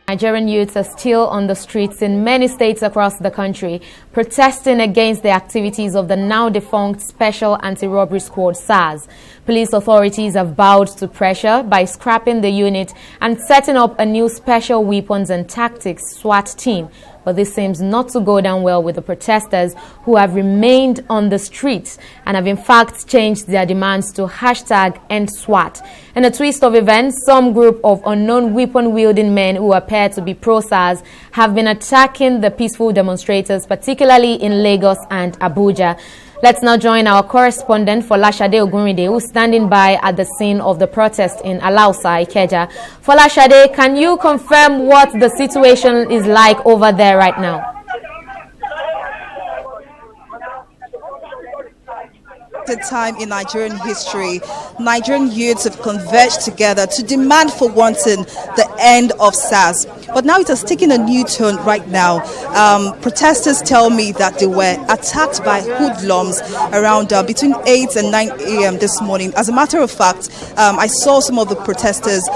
Nigerian youths are still on the streets in many states across the country, protesting against the activities of the now-defunct Special Anti-Robbery Squad, SARS. Police authorities have bowed to pressure by scrapping the unit and setting up a new Special Weapons and Tactics SWAT team. But this seems not to go down well with the protesters who have remained on the streets and have in fact changed their demands to #EndSWAT. In a twist of events, some group of unknown weapon-wielding men who appear to be pro-SARS have been attacking the peaceful demonstrators, particularly in Lagos and Abuja. Let's now join our correspondent Folashade Ogunrinde, who's standing by at the scene of the protest in Alausa Ikeja. Folashade, can you confirm what the situation is like over there right now? Time in Nigerian history, Nigerian youths have converged together to demand for one thing, the end of SARS. But now it has taken a new turn right now. Protesters tell me that they were attacked by hoodlums around between 8 and 9 a.m. this morning. As a matter of fact, I saw some of the protesters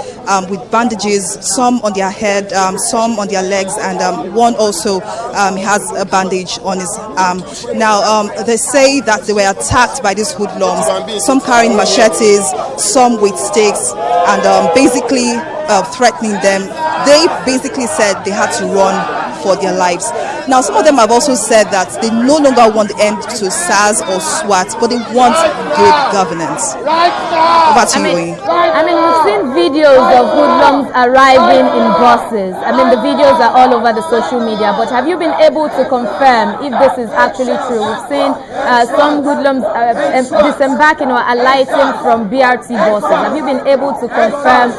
with bandages, some on their head, some on their legs, and one also has a bandage on his arm. Now, they say that they were attacked by these hoodlums, some carrying machetes, some with sticks, and basically threatening them. They basically said they had to run for their lives. Now, some of them have also said that they no longer want the end to SARS or SWAT, but they want good governance. Over to you. We've seen videos of hoodlums arriving in buses. The videos are all over the social media, but have you been able to confirm if this is actually true? We've seen some hoodlums disembarking or alighting from BRT buses. Have you been able to confirm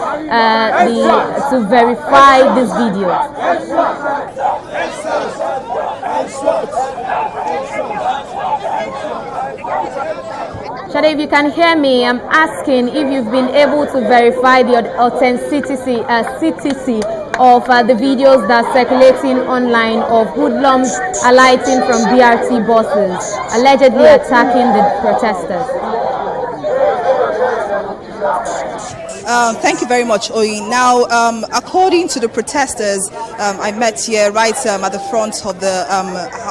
to verify these videos? Shade, if you can hear me, I'm asking if you've been able to verify the authenticity of the videos that are circulating online of hoodlums alighting from BRT buses, allegedly attacking the protesters. Thank you very much, Oyi. Now, according to the protesters, I met here right at the front of the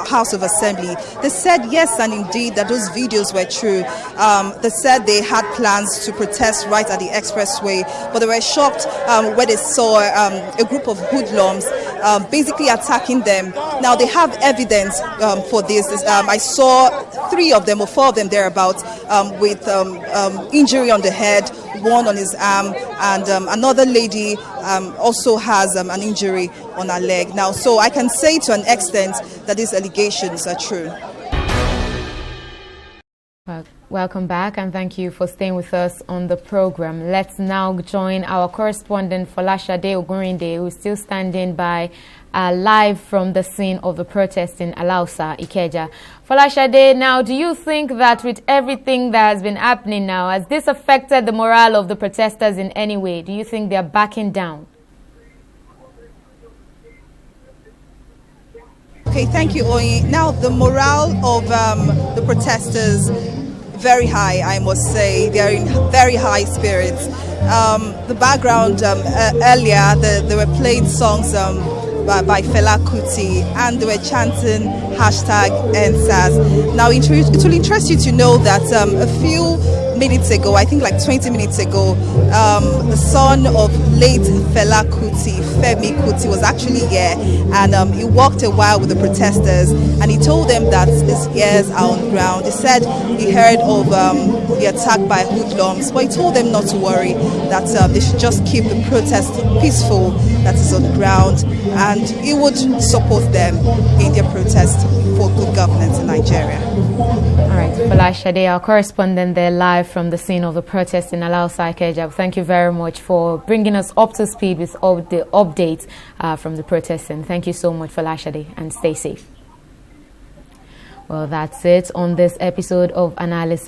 House of Assembly. They said yes, and indeed that those videos were true. They said they had plans to protest right at the expressway, but they were shocked when they saw a group of hoodlums basically attacking them. Now, they have evidence for this. I saw 3 of them or 4 of them thereabouts with injury on the head, one on his arm, and another lady also has an injury on her leg. Now, so I can say to an extent that these allegations are true. Welcome back, and thank you for staying with us on the program. Let's now join our correspondent Folashade Ogunrinde, who is still standing by live from the scene of the protest in Alausa Ikeja. Folashade, now, do you think that with everything that has been happening now, has this affected the morale of the protesters in any way? Do you think they are backing down? Okay, thank you, Oyi. Now, the morale of the protesters, very high, I must say. They are in very high spirits. The background earlier, they were playing songs by Fela Kuti, and they were chanting #EndSARS. Now, it will interest you to know that a few minutes ago, I think like 20 minutes ago, the son of late Fela Kuti, Femi Kuti, was actually here, and he walked a while with the protesters, and he told them that his ears are on the ground. He said he heard of the attack by hoodlums, but he told them not to worry, that they should just keep the protest peaceful, that is on the ground, and he would support them in their protest for good governance in Nigeria. All right, Folashade, our correspondent there live from the scene of the protest in Alausa Ikeja. Thank you very much for bringing us up to speed with all the updates from the protest, and thank you so much, Folashade, and stay safe. Well, that's it on this episode of Analysis.